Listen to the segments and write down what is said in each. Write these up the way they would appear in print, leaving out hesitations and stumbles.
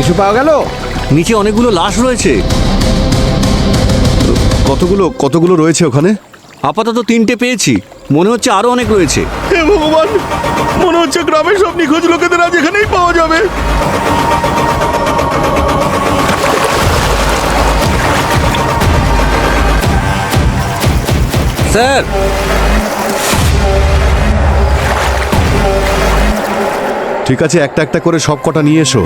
কিছু পাওয়া গেল? নিচে অনেকগুলো লাশ রয়েছে। কতগুলো রয়েছে ওখানে? আপাতত 3টে পেয়েছি, মনে হচ্ছে আরো অনেক রয়েছে। হে ভগবান, মনে হচ্ছে গ্রামের সব নিখোঁজ লোকেদের আজ এখানেই পাওয়া যাবে। স্যার, ঠিক আছে, একটা একটা করে সব কটা নিয়ে এসো।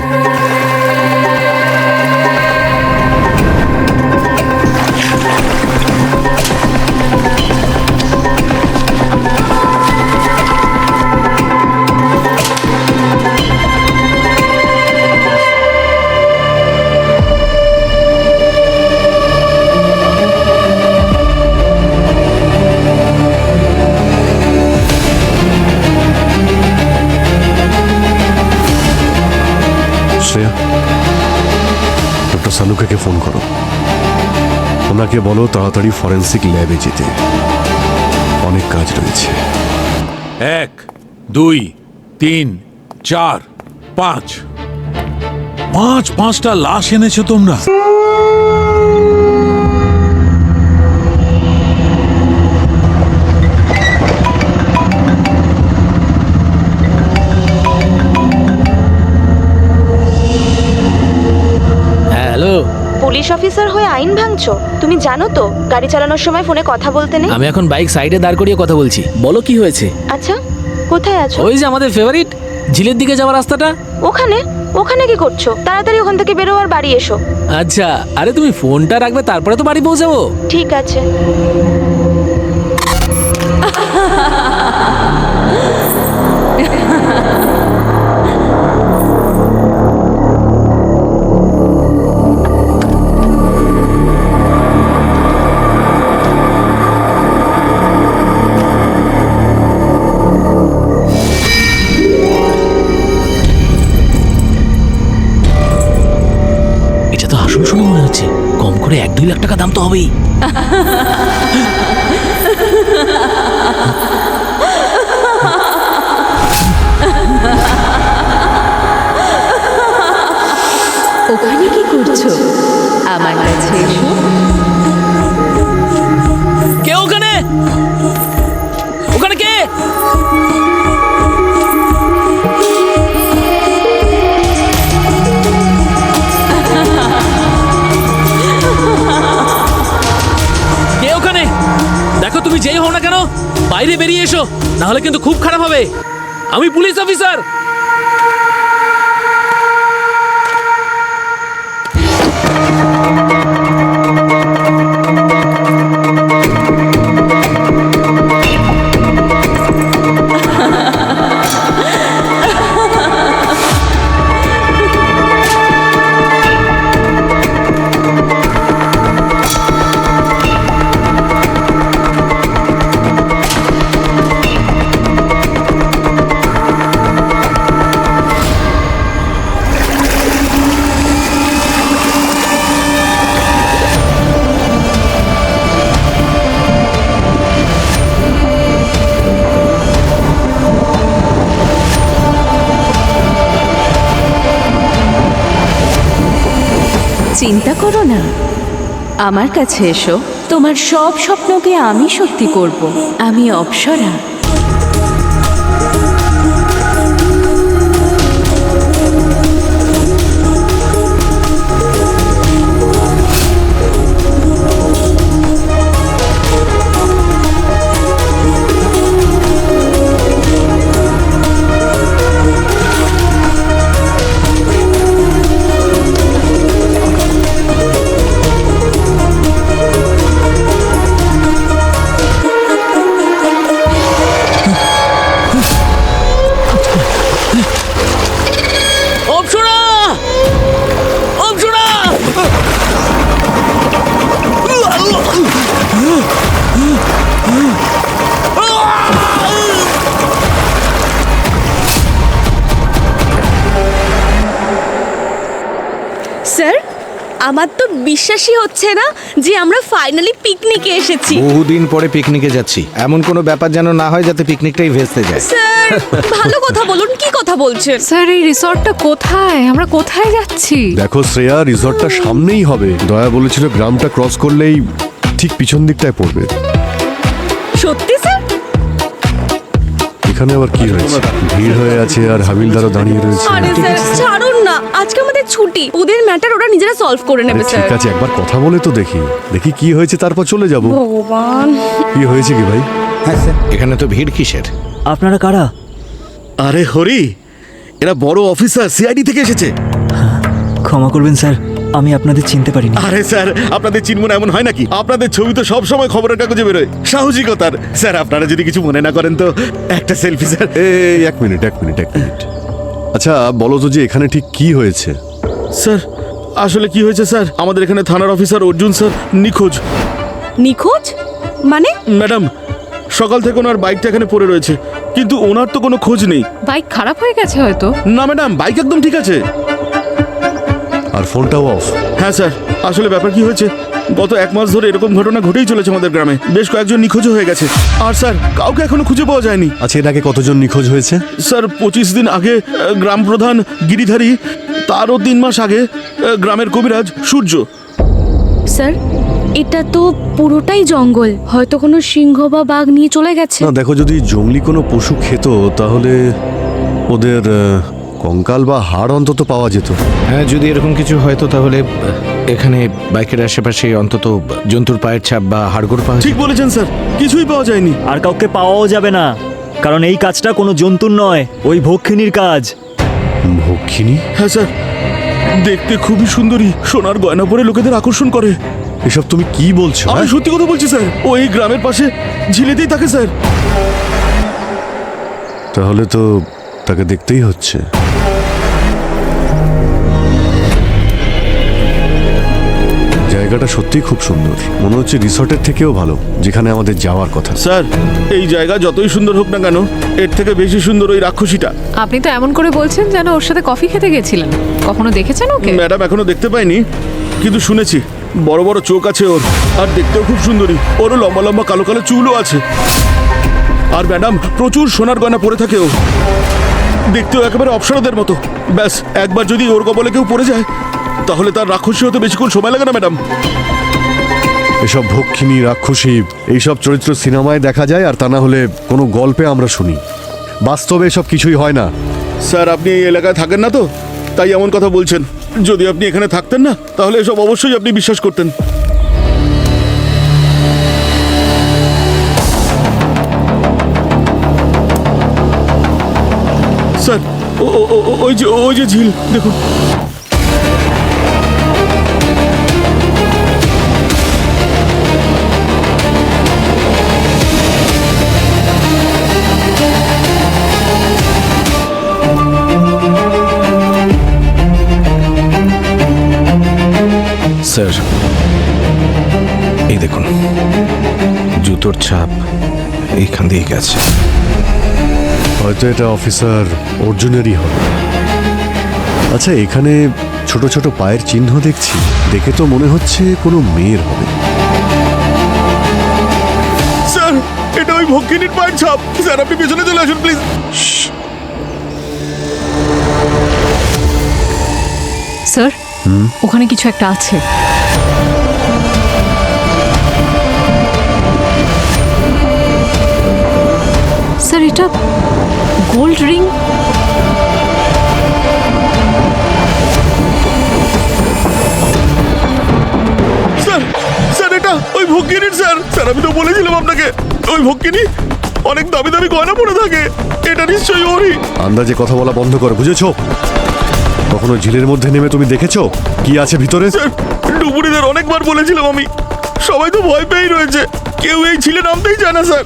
শ্রেয়া, ডক্টর সানুকে ফোন করো, ওনাকে বলো তাড়াতাড়ি ফরেন্সিক ল্যাবে যেতে, অনেক কাজ রয়েছে। 1 2 3 4 5 5টা লাশ এনেছো তোমরা? হ্যালো, পুলিশ অফিসার হয়ে আইন ভাঙছো? তুমি জানো তো গাড়ি চালানোর সময় ফোনে কথা বলতে নেই। আমি এখন বাইক সাইডে দাঁড় করিয়ে কথা বলছি। বলো কি হয়েছে? আচ্ছা, কোথায় আছো? ওই যে আমাদের ফেভারিট ঝিলের দিকে যাওয়ার রাস্তাটা। ওখানে? ওখানে কি করছো? তাড়াতাড়ি ওখান থেকে বেরো আর বাড়ি এসো। আচ্ছা, আরে তুমি ফোনটা রাখবে, তারপরে তো বাড়ি পৌঁছাবো। ঠিক আছে। এটা তো আসল শুনে মনে হচ্ছে, কম করে 1-2 লাখ টাকা দাম তো হবেই। ওখানে কি করছো? আমার কাছে এসো। কে ওখানে? ওখানে কে? কে ওখানে? দেখো, তুমি যেই হও না কেন বাইরে বেরিয়ে এসো, না হলে কিন্তু খুব খারাপ হবে। আমি পুলিশ অফিসার। চিন্তা করো না, আমার কাছে এসো। তোমার সব স্বপ্নকে আমি সত্যি করব। আমি অপ্সরা। স্যার, আমার তো বিশ্বাসই হচ্ছে না যে আমরা ফাইনালি পিকনিকে এসেছি। বহুদিন পরে পিকনিকে যাচ্ছি, এমন কোনো ব্যাপার যেন না হয় যাতে পিকনিকটাই ভেস্তে যায়। স্যার ভালো কথা বলুন, কি কথা বলছেন? স্যার এই রিসর্টটা কোথায়? আমরা কোথায় যাচ্ছি? দেখো শ্রেয়া, রিসর্টটা সামনেই হবে। দয়া বলেছিল গ্রামটা ক্রস করলেই ঠিক পিছন দিকটায় পড়বে। সত্যি স্যার? এখানে আবার কি হয়েছে? ভিড় হয়ে আছে আর হাবিলদারও দাঁড়িয়ে রয়েছে। আরে স্যার ছাড়ুন না, আজকে আমাদের ছুটি, ওদের ম্যাটার ওরা নিজেরা সলভ করে নেবে আরে স্যার। ঠিক আছে, একবার কথা বলে তো দেখি কি হয়েছে, তারপর চলে যাব। ভগবান, কি হয়েছে কি ভাই? হ্যাঁ স্যার, এখানে তো ভিড় কিসের? আপনারা কারা? আরে হরি, এরা বড় অফিসার, সিআইডি থেকে এসেছে। ক্ষমা করবেন স্যার, আমি আপনাদের চিনতে পারিনি। আরে স্যার, আপনাদের চিনব না এমন হয় নাকি? আপনাদের ছবি তো সব সময় খবরের কাগজে বেরোয়, সাহসিকতার। স্যার আপনারা যদি কিছু মনে না করেন তো একটা সেলফি স্যার। এই এক মিনিট। আচ্ছা বলো তো যে এখানে ঠিক কি হয়েছে? স্যার আসলে কি হয়েছে স্যার, আমাদের এখানে থানার অফিসার অর্জুন স্যার নিখোঁজ। নিখোঁজ মানে? ম্যাডাম, সকাল থেকে ওনার বাইকটা এখানে পড়ে রয়েছে, কিন্তু ওনার তো কোনো খোঁজ নেই। বাইক খারাপ হয়ে গেছে হয়তো। না ম্যাডাম, বাইক একদম ঠিক আছে। আর ফোনটাও অফ। হ্যাঁ স্যার, আসলে ব্যাপার কি হয়েছে, গত 1 মাস ধরে এরকম ঘটনা ঘটেই চলেছে আমাদের গ্রামে। বেশ কয়েকজন নিখোঁজ হয়ে গেছে, আর স্যার কাউকে এখনো খুঁজে পাওয়া যায়নি। আচ্ছা এর আগে কতজন নিখোঁজ হয়েছে? স্যার 25 দিন আগে গ্রাম প্রধান গিরিধারী, তারও 3 মাস আগে গ্রামের কবিরাজ সূর্য। স্যার এটা তো পুরোটাই জঙ্গল, হয়তো কোনো সিংহ বা বাঘ নিয়ে চলে গেছে। না দেখো, যদি জঙ্গলি কোনো পশু খেত তাহলে ওদের কঙ্কাল বা হাড় অন্তত পাওয়া যেত। হ্যাঁ, যদি এরকম কিছু হয়তো তাহলে এখানে বাইকের আশেপাশে অন্তত জন্তুর পায়ের ছাপ বা হাড়গোড় পাওয়া ঠিক বলেছেন স্যার, কিছুই পাওয়া যায়নি। আর কাউকে পাওয়াও যাবে না, কারণ এই কাজটা কোনো জন্তুর নয়, ওই ভক্ষিনীর কাজ। ভক্ষিনী? হ্যাঁ স্যার, দেখতে খুবই সুন্দরী, সোনার গয়না পরে লোকেদের আকর্ষণ করে। এসব তুমি কি বলছো? আমি সত্যি কথা বলছি স্যার, ওই গ্রামের পাশে ঝিলেতেই থাকে স্যার। তাহলে তো তাকে দেখতেই হচ্ছে। জায়গাটা সত্যিই খুব সুন্দর, মনে হচ্ছে রিসর্টের থেকেও ভালো যেখানে আমাদের যাওয়ার কথা। স্যার এই জায়গা যতই সুন্দর হোক না কেন, এর থেকে বেশি সুন্দর ওই রাক্ষসীটা। আপনি তো এমন করে বলছেন যেন ওর সাথে কফি খেতে গেছিলেন। কখনো দেখেছেন ওকে? ম্যাডাম এখনো দেখতে পাইনি, কিন্তু শুনেছি বড় বড় চোখ আছে ওর, আর দেখতেও খুব সুন্দরী। ওরও লম্বা লম্বা কালো কালো চুলও আছে। আর ম্যাডাম প্রচুর সোনার গয়না পরে থাকে ও, দেখতেও একেবারে অপ্সরাদের মতো। ব্যাস একবার যদি ওর কবলে কেউ পড়ে যায় তাহলে তার রাক্ষসী হতে বেশিক্ষণ সময় লাগে না ম্যাডাম। এসব ভক্ষিনী, রাক্ষসী এইসব চরিত্র সিনেমায় দেখা যায়, আর তা না হলে কোনো গল্পে আমরা শুনি। বাস্তবে এসব কিছুই হয় না। স্যার আপনি এই এলাকায় থাকেন না তো, তাই এমন কথা বলছেন। যদি আপনি এখানে থাকতেন না তাহলে এসব অবশ্যই আপনি বিশ্বাস করতেন। স্যার ওই যে ঝিল দেখুন। স্যার এই দেখুন, জুতোর ছাপ এইখান দিয়ে গেছে। হয়তো এটা অফিসার অর্জুনেরই হবে। আচ্ছা এখানে ছোট ছোট পায়ের চিহ্ন দেখছি, দেখে তো মনে হচ্ছে কোনো মেয়ের হবে। স্যার এটা ওই ভক্ষিনীর পায়ের ছাপ। স্যার আপনি পেছনে চলে আসুন প্লিজ। স্যার ওখানে কিছু একটা আছে। স্যার এটা গোল্ড রিং। স্যার স্যার এটা ওই ভক্ষিনীর। স্যার স্যার আমি তো বলেছিলাম আপনাকে, ওই ভক্ষিনী অনেক দামি দামি গয়না পরে থাকে। এটা নিশ্চয়ই ওরই। আন্দাজে কথা বলা বন্ধ করো, বুঝেছো? কখনো ঝিলের মধ্যে নেমে তুমি দেখেছো কি আছে ভিতরে? স্যার ডুবুরিদের অনেকবার বলেছিলাম আমি, সবাই তো ভয় পেয়েই রয়েছে, কেউ এই ঝিলে নামতেই চায় না স্যার।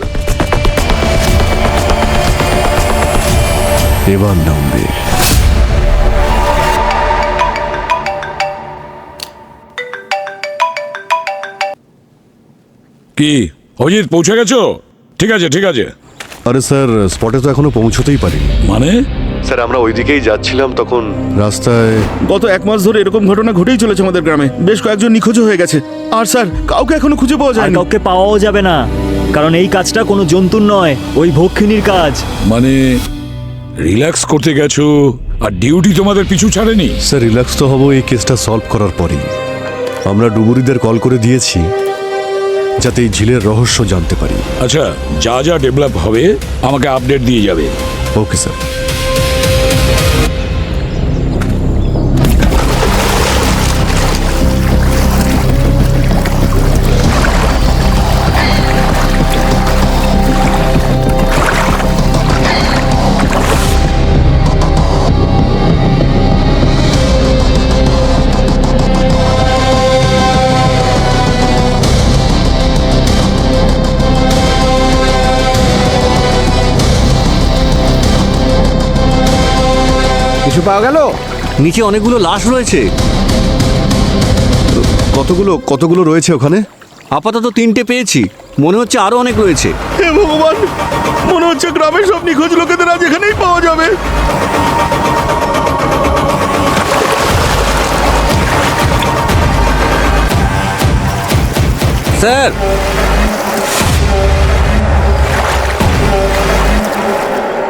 এবার নামবে। কি অজিত, পৌঁছে গেছো? ঠিক আছে ঠিক আছে। আরে স্যার, স্পটে তো এখনো পৌঁছতেই পারিনি। মানে স্যার আমরা ওইদিকেই যাচ্ছিলাম, তখন রাস্তায় গত 1 মাস ধরে এরকম ঘটনা ঘটেই চলেছে আমাদের গ্রামে। বেশ কয়েকজন নিখোঁজও হয়ে গেছে। আর স্যার কাউকে এখনো খুঁজে পাওয়া আর যায়নি। কাউকে পাওয়াও যাবে না, কারণ এই কাজটা কোনো জন্তুর নয়, ওই ভক্ষিনীর কাজ। মানে রিল্যাক্স করতে গেছো আর ডিউটি তোমাদের পিছু ছাড়েনি? স্যার রিল্যাক্স তো হবো এই কেসটা সলভ করার পরেই। আমরা ডুবুরিদের কল করে দিয়েছি যাতে এই ঝিলের রহস্য জানতে পারি। আচ্ছা, যা যা ডেভেলপ হবে আমাকে আপডেট দিয়ে যাবে। Okay sir. কিছু পাওয়া গেল? নিচে অনেকগুলো লাশ রয়েছে। কতগুলো রয়েছে ওখানে? আপাতত 3টে পেয়েছি, মনে হচ্ছে আরো অনেক রয়েছে। হে ভগবান, মনে হচ্ছে গ্রামের সব নিখোঁজ লোকেদের আজ এখানেই পাওয়া যাবে। স্যার,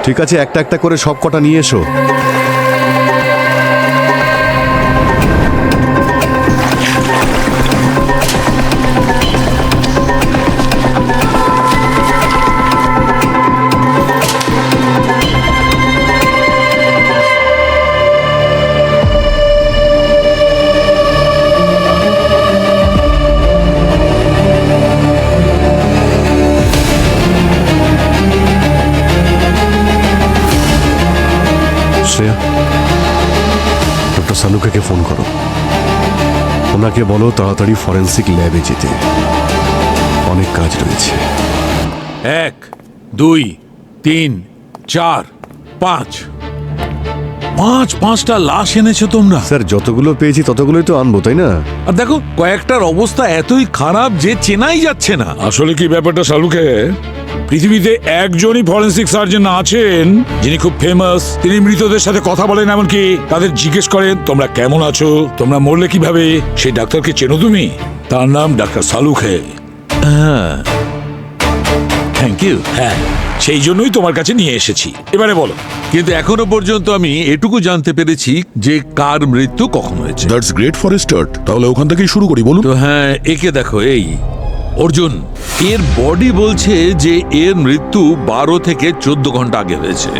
ঠিক আছে, একটা একটা করে সব কটা নিয়ে এসো। শ্রেয়া, ডক্টর সালুকে ফোন করো, ওনাকে বলো তাড়াতাড়ি ফরেন্সিক ল্যাবে যেতে, অনেক কাজ রয়েছে। 1, 2, 3, 4, 5 5টা লাশ এনেছো তোমরা? স্যার যতগুলো পেয়েছি ততগুলোই তো আনবো, তাই না? আর দেখো কয়েকটার অবস্থা এতই খারাপ যে চেনাই যাচ্ছে না। আসলে কি ব্যাপারটা শালুকে, পৃথিবীতে একজনই ফরেন্সিক সার্জন আছেন যিনি খুব ফেমাস। তিনি মৃতদের সাথে কথা বলেন, এমনকি তাদের জিজ্ঞেস করেন তোমরা কেমন আছো, তোমরা মরলে কিভাবে। সেই ডাক্তারকে চেনো তুমি? তার নাম ডাক্তার সালুকে। হ্যাঁ, থ্যাংক ইউ। হ্যাঁ, সেই জন্যই তোমার কাছে নিয়ে এসেছি। এবারে বলো। কিন্তু এখনো পর্যন্ত আমি এটুকু জানতে পেরেছি যে কার মৃত্যু কখন হয়েছে। That's great for a start. তাহলে ওখান থেকেই শুরু করি, বলুন। তো হ্যাঁ, একে দেখো, এই অর্জুন, এর বডি বলছে যে এর মৃত্যু 12 থেকে 14 ঘন্টা আগে হয়েছে।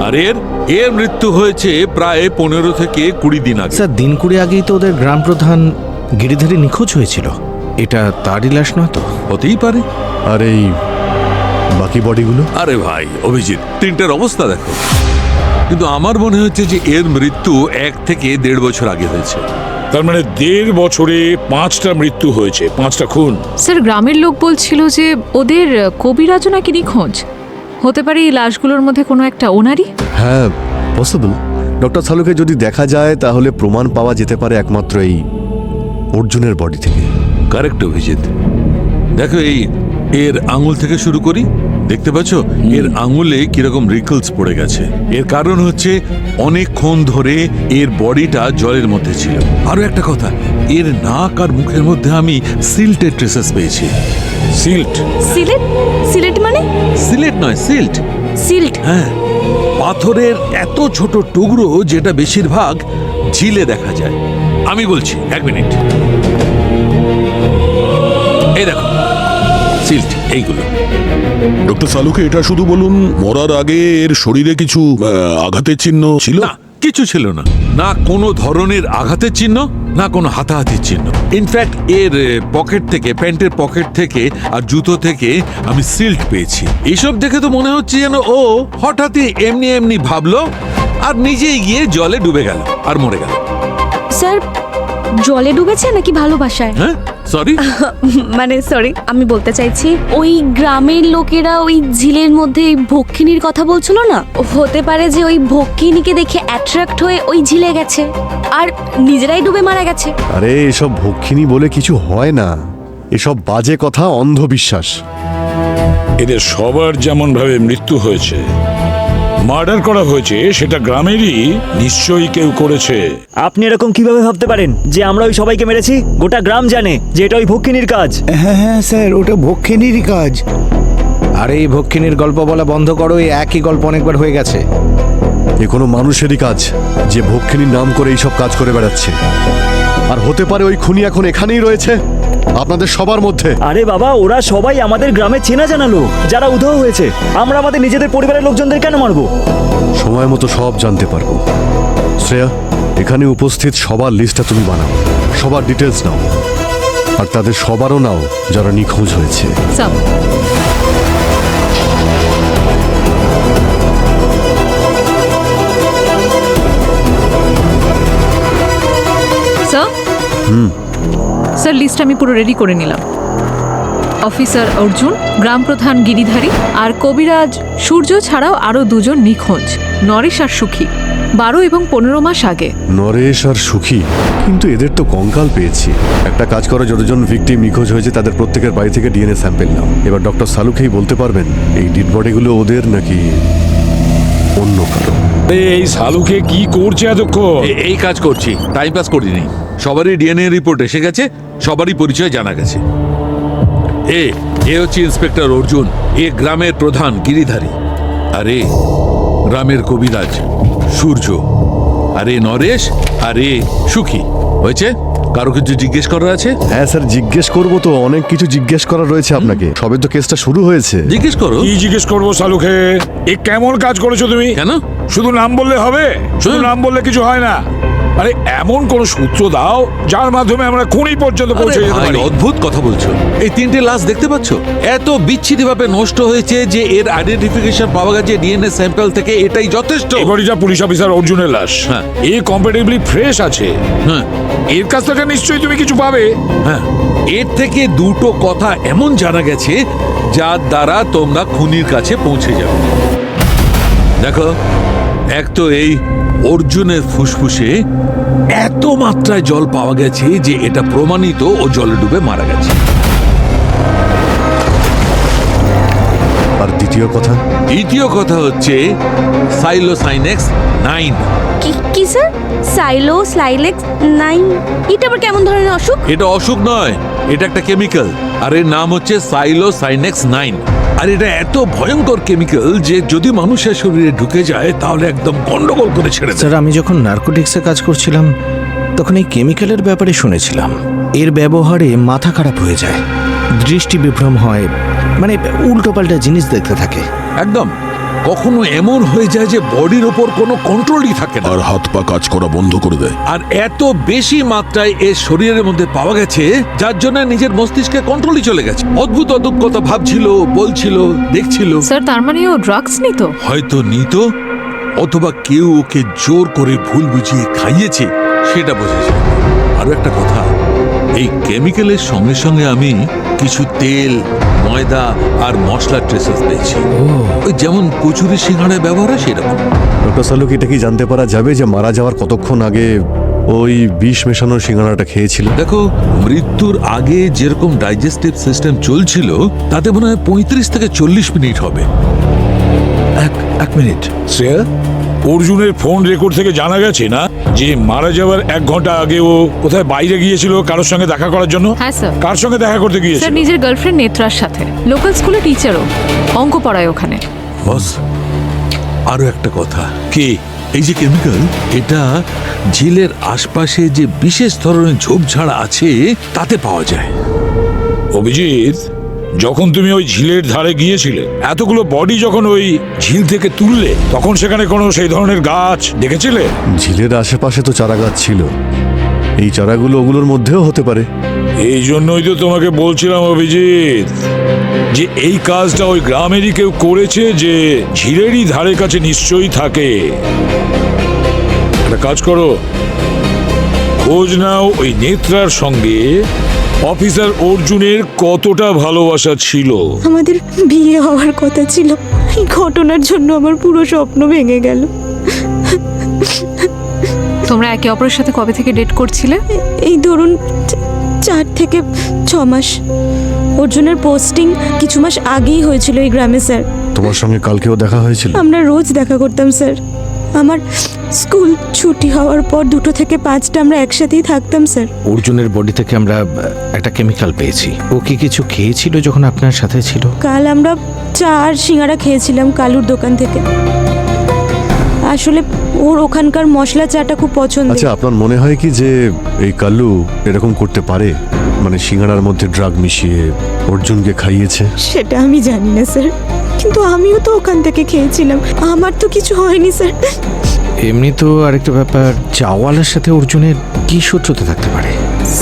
আর এর মৃত্যু হয়েছে প্রায় 15 থেকে 20 দিন আগে। স্যার দিন 20 আগেই তো ওদের গ্রাম প্রধান গিরিধারী নিখোঁজ হয়েছিল। এটা তারই লাশ নয় তো? হতেই পারে। আর এই বাকি বডিগুলো? আরে ভাই অভিজিৎ, 3টার অবস্থা দেখো। কিন্তু আমার মনে হচ্ছে যে এর মৃত্যু 1 থেকে 1.5 বছর আগে হয়েছে। তার মানে 1.5 বছরে 5টা মৃত্যু হয়েছে, 5টা খুন। স্যার গ্রামের লোক বলছিল যে ওদের কবিরাজও নাকি নিখোঁজ। হতে পারে এই লাশগুলোর মধ্যে কোনো একটা ওনারই। হ্যাঁ, পসিবল। ডক্টর সালুকে যদি দেখা যায় তাহলে প্রমাণ পাওয়া যেতে পারে একমাত্র এই অর্জুনের বডি থেকে। কারেক্ট অভিজিৎ। দেখো, এর আঙুল থেকে শুরু করি। দেখতে পাচ্ছ এর আঙুলে কিরকম রিকলস পড়ে গেছে। এর কারণ হচ্ছে অনেকক্ষণ ধরে এর বডিটা জলের মধ্যে ছিল। আরো একটা কথা, এর নাক আর মুখের মধ্যে আমি সিল্টের ট্রেসেস পেয়েছি। সিল্ট? সিলেট? সিলেট মানে? সিলেট নয়, সিল্ট। সিল্ট? হ্যাঁ, পাথরের এত ছোট টুকরো যেটা বেশিরভাগ ঝিলে দেখা যায়। আমি বলছি, 1 মিনিট। এই দেখো সিল্ট, এইগুলো। ডক্টর সালুকে, এটা শুধু বলুন, মরার আগে এর শরীরে কিছু আঘাতের চিহ্ন ছিল? না, কিছু ছিল না। না কোনো ধরনের আঘাতের চিহ্ন, না কোনো হাতাহাতির চিহ্ন। ইনফ্যাক্ট এর পকেট থেকে, প্যান্টের পকেট থেকে আর জুতো থেকে আমি সিল্ট পেয়েছি। এইসব দেখে তো মনে হচ্ছে যেন ও হঠাৎই এমনি ভাবলো আর নিজেই গিয়ে জলে ডুবে গেল আর মরে গেল। স্যার জলে ডুবেছে নাকি ভালোবাসায়? হ্যাঁ, সরি, মানে সরি, আমি বলতে চাইছি ওই গ্রামের লোকেরা ওই ঝিলের মধ্যে ভক্ষিনীর কথা বলছিল না, হতে পারে যে ওই ভক্ষিনীকে দেখে অ্যাট্রাক্ট হয়ে ওই ঝিলে গেছে আর নিজেরাই ডুবে মারা গেছে। আরে এসব ভক্ষিনী বলে কিছু হয় না, এসব বাজে কথা, অন্ধবিশ্বাস। এদের সবার যেমন ভাবে মৃত্যু হয়েছে, মার্ডার করা হয়েছে, সেটা গ্রামেরই নিশ্চয়ই কেউ করেছে। আপনি এরকম কিভাবে ভাবতে পারেন যে আমরা ওই সবাইকে মেরেছি? গোটা গ্রাম জানে যে এটা ওই ভক্ষিনীর কাজ। হ্যাঁ হ্যাঁ স্যার, ওটা ভক্ষিনীরই কাজ। আরে এই ভক্ষিনীর গল্প বলা বন্ধ করো, এই একই গল্প অনেকবার হয়ে গেছে। এ কোনো মানুষেরই কাজ যে ভক্ষিনীর নাম করে এইসব কাজ করে বেড়াচ্ছে। আর হতে পারে ওই খুনি এখন এখানেই রয়েছে আপনাদের সবার মধ্যে। আরে বাবা, ওরা সবাই আমাদের গ্রামে চেনা জানা লোক যারা উধাও হয়েছে। আমরা আমাদের নিজেদের পরিবারের লোকজনদের কেন মারবো? সময় মতো সব জানতে পারবো। শ্রেয়া, এখানে উপস্থিত সবার লিস্টটা তুমি বানাও, সবার ডিটেলস নাও, আর তাদের সবারও নাও যারা নিখোঁজ হয়েছে। স্যার, স্যার লিস্ট আমি পুরো রেডি করে নিলাম। অফিসার অর্জুন, গ্রাম প্রধান গিরিধারী আর কবিরাজ সূর্য ছাড়াও আরও দুজন নিখোঁজ, নরেশ আর সুখী, 12 এবং 15 মাস আগে। নরেশ আর সুখী, কিন্তু এদের তো কঙ্কাল পেয়েছি। একটা কাজ করো, যতজন ভিকটিম নিখোঁজ হয়েছে তাদের প্রত্যেকের বাড়ি থেকে ডিএনএ স্যাম্পেল নাও। এবার ডক্টর সালুকেই বলতে পারবেন এই ডেড বডিগুলো ওদের নাকি অন্য কারো। এই সালুকে কি করছে এতক্ষণ? এই কাজ করছি, টাইম পাস করিনি। সবারই ডিএনএ রিপোর্ট এসে গেছে, সবারই পরিচয় জানা গেছে। এ হচ্ছে ইন্সপেক্টর অর্জুন, এ গ্রামের প্রধান গিরিধারী, আরে গ্রামের কবিরাজ সূর্য, আরে নরেশ, আরে সুখী। হয়েছে? কারো কিছু জিজ্ঞেস করার আছে? হ্যাঁ স্যার, জিজ্ঞেস করবো তো, অনেক কিছু জিজ্ঞেস করার রয়েছে আপনাকে। সবে তো কেসটা শুরু হয়েছে। জিজ্ঞেস করো। কি জিজ্ঞেস করবো সালুকে? এ কেমন কাজ করেছো তুমি? কেন শুধু নাম বললে হবে? শুধু নাম বললে কিছু হয় না। আরে এমন কোন সূত্র দাও যার মাধ্যমে আমরা খুনি পর্যন্ত পৌঁছে যেতে পারি। অদ্ভুত কথা বলছো। এই 3টে লাশ দেখতে পাচ্ছ, এত বিচ্ছিরি ভাবে নষ্ট হয়েছে যে এর আইডেন্টিফিকেশন পাওয়া গেছে ডিএনএ স্যাম্পল থেকে, এটাই যথেষ্ট। এই বডিটা পুলিশ অফিসার অর্জুনের লাশ। হ্যাঁ। এ কম্পারেটিভলি ফ্রেশ আছে। হ্যাঁ, এর কাছ থেকে নিশ্চয়ই তুমি কিছু পাবে। হ্যাঁ, এর থেকে দুটো কথা এমন জানা গেছে যার দ্বারা তোমরা খুনির কাছে পৌঁছে যাবে। দেখো, এক তো এই অর্জুনের ফুসফুসে এত মাত্রায় জল পাওয়া গেছে যে এটা প্রমাণিত ও জলে ডুবে মারা গেছে। আর দ্বিতীয় কথা হচ্ছে সাইলোসাইনেক্স 9। কি স্যার? সাইলোসাইনেক্স 9? এটা আবার কেমন ধরনের অসুখ? এটা অসুখ নয়, এটা একটা কেমিক্যাল, আর এর নাম হচ্ছে সাইলোসাইনেক্স 9। আর এটা এত ভয়ঙ্কর কেমিক্যাল যে যদি মানুষের শরীরে ঢুকে যায় তাহলে একদম গন্ডগোল করে ছেড়ে দেয়। স্যার, আমি যখন নার্কোটিক্সে কাজ করছিলাম তখন এই কেমিক্যালের ব্যাপারে শুনেছিলাম। এর ব্যবহারে মাথা খারাপ হয়ে যায়, দৃষ্টি বিভ্রম হয়, মানে উল্টোপাল্টা জিনিস দেখতে থাকে। একদম, কখনো এমন হয়ে যায় যে বডির ওপর কোনো কন্ট্রোলই থাকে না, আর হাত পা কাজ করা বন্ধ করে দেয়। আর এত বেশি মাত্রায় এর শরীরের মধ্যে পাওয়া গেছে যার জন্য নিজের মস্তিষ্কে কন্ট্রোলই চলে গেছে। অদ্ভুত অদ্ভুত কথা ভাবছিল, বলছিল, দেখছিল। স্যার, তার মানে ও ড্রাগস নিত? হয়তো নিত, অথবা কেউ ওকে জোর করে ভুল বুঝিয়ে খাইয়েছে, সেটা বোঝেছে। আরো একটা কথা, এই কেমিক্যালের সঙ্গে সঙ্গে আমি কিছু তেল, ময়দা আর মশলার ট্রেসেস পেয়েছি। ওই যেমন কচুরি সিঙ্গাড়ায় ব্যবহার হয় সেরকম। ডক্টর সালুক, এটা কি জানতে পারা যাবে যে মারা যাওয়ার কতক্ষণ আগে ওই বিষ মেশানো সিঙ্গাড়াটা খেয়েছিল? দেখো, মৃত্যুর আগে যেরকম ডাইজেস্টিভ সিস্টেম চলছিল তাতে মনে হয় 35 থেকে 40 মিনিট হবে। এক মিনিট। শ্রেয়া, অর্জুনের ফোন রেকর্ড থেকে জানা গেছে না যে মারা যাওয়ার 1 ঘন্টা আগে ও কোথায় বাইরে গিয়েছিল কারোর সঙ্গে দেখা করার জন্য? হ্যাঁ স্যার। কার সঙ্গে দেখা করতে গিয়েছিল? স্যার, নিজের গার্লফ্রেন্ড নেত্রার সাথে। লোকাল স্কুলে টিচারও, অঙ্ক পড়ায় ওখানে। বস, আরো একটা কথা, কি এই যে কেমিক্যাল, এটা ঝিলের আশপাশে যে বিশেষ ধরনের ঝোপঝাড় আছে তাতে পাওয়া যায়। অভিজিৎ, যখন তুমি ওই ঝিলের ধারে গিয়েছিলে, এতগুলো বডি যখন ওই ঝিল থেকে তুললে, তখন সেখানে কোনো সেই ধরনের গাছ দেখেছিলে? ঝিলের আশেপাশে তো চারা গাছ ছিল, এই চারাগুলো ওগুলোর মধ্যেও হতে পারে। এই জন্যই তো তোমাকে বলছিলাম অভিজিৎ, যে এই কাজটা ওই গ্রামেরই কেউ করেছে যে ঝিলেরই ধারে কাছে নিশ্চয়ই থাকে। একটা কাজ করো, খোঁজ নাও ওই নেত্রার সঙ্গে অফিসার অর্জুনের কতটা ভালোবাসা ছিল। আমাদের বিয়ে হওয়ার কথা ছিল, এই ঘটনার জন্য আমার পুরো স্বপ্ন ভেঙে গেল। তোমরা একে অপরের সাথে কবে থেকে ডেট করছিলে? এই ধরুন 4 থেকে 6 মাস। অর্জুনের পোস্টিং কিছু মাস আগেই হয়েছিল এই গ্রামে স্যার। তোমার সঙ্গে কালকেও দেখা হয়েছিল? আমরা রোজ দেখা করতাম স্যার। আমার স্কুল ছুটি হওয়ার পর 2টো থেকে 5টা আমরা একসাথেই থাকতাম স্যার। অর্জুনের বডি থেকে আমরা একটা কেমিক্যাল পেয়েছি। ও কি কিছু খেয়েছিল যখন আপনার সাথে ছিল? কাল আমরা 4 সিঙ্গারা খেয়েছিলাম কালুর দোকান থেকে। আসলে ওর ওখানকার মশলা চাটা খুব পছন্দ। আচ্ছা, আপনার মনে হয় কি যে এই কাল্লু এরকম করতে পারে? মানে সিঙ্গারার মধ্যে ড্রাগ মিশিয়ে অর্জুনকে খাইয়েছে? সেটা আমি জানি না স্যার, কিন্তু আমিও তো ওখান থেকে খেয়েছিলাম, আমার তো কিছু হয়নি স্যার। এমনি তো আরেকটা ব্যাপার, চাওয়ালের সাথে অর্জুনের কি শত্রুতা থাকতে পারে?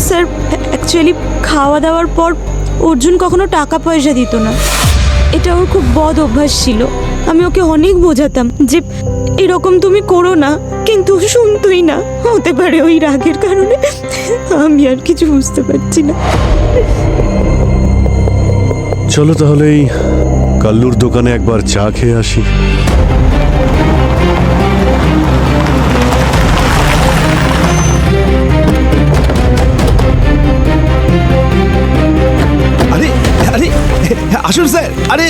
স্যার অ্যাকচুয়ালি খাওয়া দাওয়ার পর অর্জুন কখনো টাকা পয়সা দিত না, এটা ওর খুব বদ অভ্যাস ছিল। আমি ওকে অনেক বোঝাতাম যে এরকম তুমি করো না, কিন্তু ও শুনতই না। হতে পারে ওই রাগের কারণে, আমি আর কিছু বুঝতে পারছি না। চলো তাহলে এই কাল্লুর দোকানে একবার চা খেয়ে আসি। আরে আরে আসুন স্যার। আরে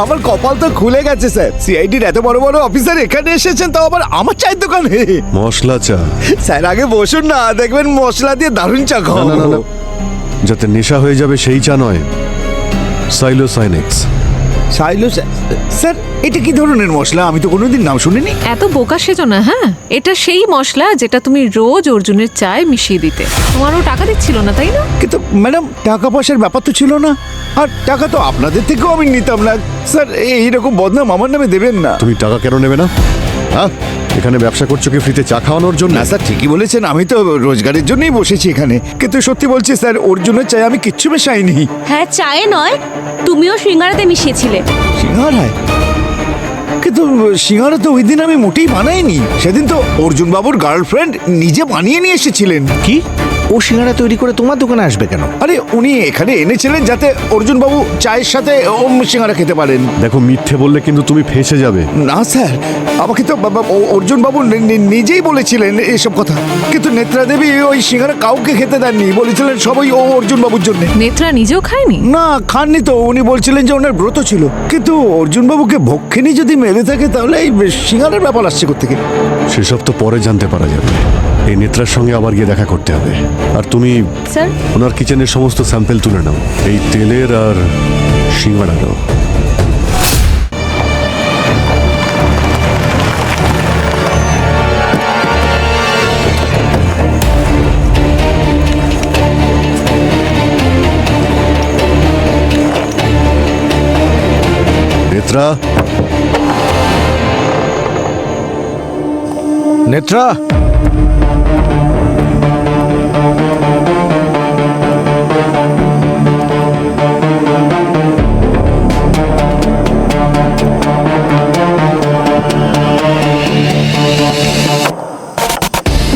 আমার কপাল তো খুলে গেছে স্যার, সিআইডির এত বড় বড় অফিসার এখানে এসেছেন, তাও আবার আমার চায়ের দোকানে। মশলা চা? স্যার আগে বসুন না, দেখবেন মশলা দিয়ে দারুণ চা খাও। না না না, যাতে নেশা হয়ে যাবে সেই চা নয়, সাইলোসাইনেক্স। স্যার এটা কি ধরনের মশলা? আমি তো কোনোদিন নাম শুনিনি। এত বোকা সেজো না। হ্যাঁ, এটা সেই মশলা যেটা তুমি রোজ অর্জুনের চায়ে মিশিয়ে দিতে। তোমারও টাকা দিচ্ছিল না, তাই না? কিন্তু ম্যাডাম টাকা পয়সার ব্যাপার তো ছিল না, আর টাকা তো আপনাদের থেকেও আমি নিতাম না। স্যার এইরকম বদনাম আমার নামে দেবেন না। তুমি টাকা কেন নেবে না? হ্যাঁ, এখানে ব্যবসা করছো কি ফ্রিতে চা খাওয়ানোর জন্য? না স্যার, ঠিকই বলেছেন, আমি তো রোজগারের জন্যই বসেছি এখানে, কিন্তু সত্যি বলছি স্যার, অর্জুনের চাই আমি কিচ্ছু মেশাইনি। হ্যাঁ, চায়ে নয়, তুমিও সিঙ্গারাতে মিশিয়েছিলে। সিঙ্গারায়? কিন্তু সিঙ্গারা তো ওই দিন আমি মোটেই বানাইনি, সেদিন তো অর্জুন বাবুর গার্লফ্রেন্ড নিজে বানিয়ে নিয়ে এসেছিলেন। কি? ও সিঙ্গারা তৈরি করে তোমার দোকানে আসবে কেন? আরে উনি এখানে এনেছিলেন যাতে অর্জুন বাবু চায়ের সাথে সিঙ্গারা খেতে পারেন। দেখো, মিথ্যে বললে কিন্তু তুমি ফেঁসে যাবে। না স্যার, আমাকে তো অর্জুন বাবু নিজেই বলেছিলেন এসব কথা, কিন্তু নেত্রা দেবী ওই সিঙ্গারা কাউকে খেতে দেননি, বলেছিলেন সবই অর্জুন বাবুর জন্য। নেত্রা নিজেও খায়নি? না, খাননি তো, উনি বলছিলেন যে ওনার ব্রত ছিল। কিন্তু অর্জুন বাবুকে ভক্ষিনী যদি মেরে থাকে তাহলে এই সিঙ্গারার ব্যাপার আসছে কোত্থেকে? সেসব তো পরে জানতে পারা যাবে। এই নেত্রার সঙ্গে আবার গিয়ে দেখা করতে হবে। আর তুমি স্যার, ওনার কিচেনের সমস্ত স্যাম্পল তুলে নাও, এই তেলের আর সিঙ্গাড়ারও। নেত্রা, নেত্রা,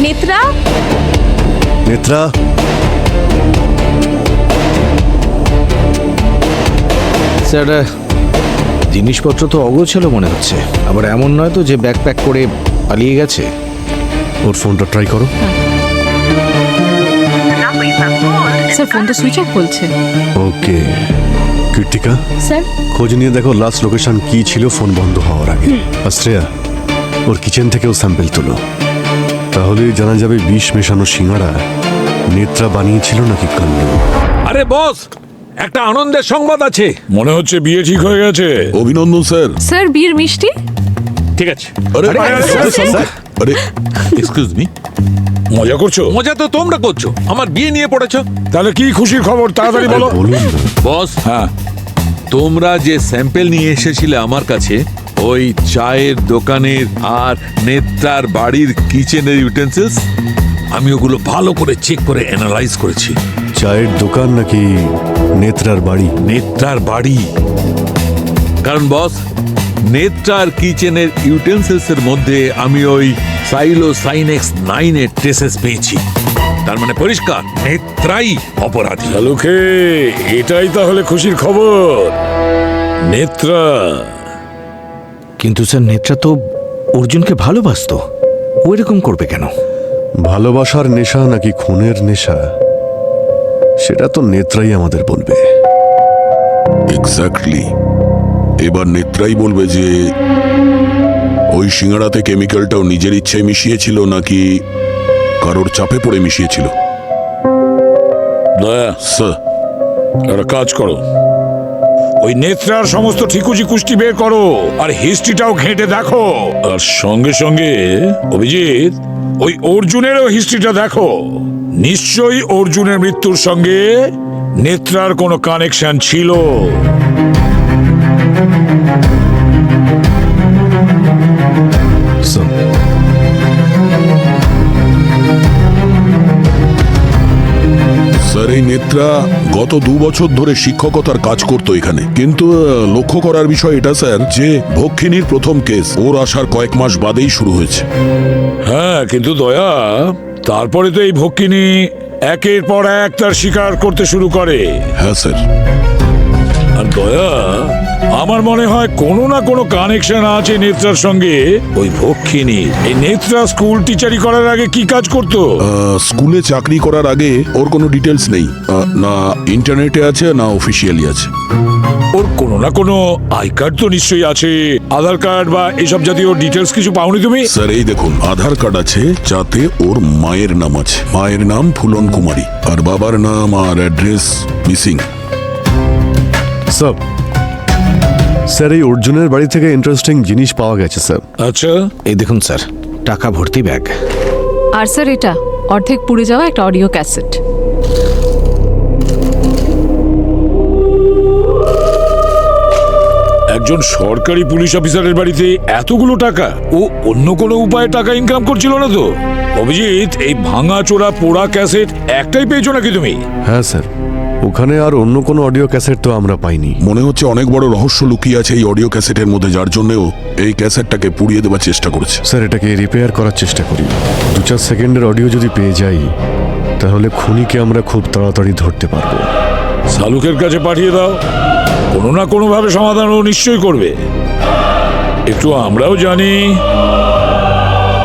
নেত্রা, নেত্রা, স্যার জিনিসপত্র তো অগোছালো মনে হচ্ছে। আবার এমন নয় তো যে ব্যাগ প্যাক করে পালিয়ে গেছে? ওর ফোনটা ট্রাই করো। স্যার ফোনটা সুইচ অফ বলছে। ওকে কৃতিকা, স্যার, খোঁজ নিয়ে দেখো লাস্ট লোকেশন কি ছিল ফোন বন্ধ হওয়ার আগে। আর শ্রেয়া, ওর কিচেন থেকেও স্যাম্পল তুলো, তাহলেই জানা যাবে বিষ মেশানো সিঙ্গারা নেত্রা বানিয়েছিল নাকি কাল্লু। আরে বস, একটা আনন্দের সংবাদ আছে। মনে হচ্ছে বিয়ে ঠিক হয়ে গেছে। অভিনন্দন স্যার। স্যার বিয়ের মিষ্টি? ঠিক আছে। আরে আরে এক্সকিউজ মি, মজা করছো? মজা তো তোমরা করছো, আমার বিয়ে নিয়ে পড়েছো। তাহলে কি খুশির খবর, তাড়াতাড়ি বলো। বলুন না। বস, হ্যাঁ, তোমরা যে স্যাম্পল নিয়ে এসেছিলে আমার কাছে, ওই চায়ের দোকানের আর নেত্রার বাড়ির কিচেনের ইউটেন্সিলস, আমি ওগুলো ভালো করে চেক করে অ্যানালাইজ করেছি। চায়ের দোকান নাকি নেত্রার বাড়ি? নেত্রার বাড়ি। কারণ বস, নেত্রার কিচেনের ইউটেন্সিলস এর মধ্যে আমি ওই সাইলোসাইনেক্স 9 এর ট্রেসেস পেয়েছি। তার মানে পরিষ্কার নেত্রাই অপরাধী। শালুকে, এটাই তাহলে খুশির খবর। নেত্রা। কিন্তু স্যার নেত্রা তো অর্জুনকে ভালোবাসতো, ও এরকম করবে কেন? ভালোবাসার নেশা নাকি খুনের নেশা, সেটা তো নেত্রাই আমাদের বলবে। এক্স্যাক্টলি। এবার নেত্রাই বলবে যে ওই সিঙ্গাড়াতে কেমিক্যালটাও নিজের ইচ্ছায় মিশিয়েছিল নাকি কারোর চাপে পড়ে মিশিয়েছিল। দয়া, স্যার, একটা কাজ করো, ওই নেত্রার সমস্ত ঠিকুজি কুষ্টি বের করো আর হিস্ট্রিটাও ঘেঁটে দেখো। আর সঙ্গে সঙ্গে অভিজিৎ, ওই অর্জুনেরও হিস্ট্রিটা দেখো। নিশ্চয়ই অর্জুনের মৃত্যুর সঙ্গে নেত্রার কোনো কানেকশন ছিল। স্যার, এই নেত্রা গত 2 বছর ধরে শিক্ষকতার কাজ করতো এখানে, কিন্তু লক্ষ্য করার বিষয় এটা স্যার যে ভক্ষিনীর প্রথম কেস ওর আসার কয়েক মাস বাদেই শুরু হয়েছে। হ্যাঁ, কিন্তু দয়া, তারপরে তো এই ভক্ষিনী একের পর এক তার শিকার করতে শুরু করে। হ্যাঁ স্যার। আর দয়া, আমার মনে হয় কোনো না কোনো কানেকশন আছে নেত্রার সঙ্গে ওই ভক্ষিনী। এই নেত্রা স্কুল টিচারি করার আগে কি কাজ করতো? স্কুলে চাকরি করার আগে ওর কোনো ডিটেলস নেই, না ইন্টারনেটে আছে না অফিসিয়ালি আছে। ওর কোনো না কোনো আই কার্ড তো নিশ্চয়ই আছে, আধার কার্ড বা এসব জাতীয় ডিটেলস কিছু পাওনি তুমি? স্যার, এই দেখুন, আধার কার্ড আছে যাতে ওর মায়ের নাম আছে। মায়ের নাম ফুলন কুমারী, আর বাবার নাম আর অ্যাড্রেস মিসিং। স্যার, এই অর্জুনের বাড়ি থেকে ইন্টারেস্টিং জিনিস পাওয়া গেছে স্যার। আচ্ছা, এই দেখুন স্যার, টাকা ভর্তি ব্যাগ। আর স্যার এটা অর্ধেক পুড়ে যাওয়া একটা অডিও ক্যাসেট। একজন সরকারি পুলিশ অফিসারের বাড়িতে এতগুলো টাকা? ও অন্য কোনো উপায়ে টাকা ইনকাম করছিল না তো? অভিজিৎ, এই ভাঙা চোরা পোড়া ক্যাসেট একটাই পেয়েছো নাকি তুমি? হ্যাঁ স্যার, ওখানে আর অন্য কোনো অডিও ক্যাসেট তো আমরা পাইনি। মনে হচ্ছে অনেক বড় রহস্য লুকিয়ে আছে এই অডিও ক্যাসেটের মধ্যে, যার জন্যও এই ক্যাসেটটাকে পুড়িয়ে দেওয়ার চেষ্টা করেছে। স্যার, এটাকে রিপেয়ার করার চেষ্টা করি। 2-4 সেকেন্ডের অডিও যদি পেয়ে যাই তাহলে খুনিকে আমরা খুব তাড়াতাড়ি ধরতে পারবো। শালুকের কাছে পাঠিয়ে দাও, কোনো না কোনো ভাবে সমাধান ও নিশ্চয়ই করবে। একটু আমরাও জানি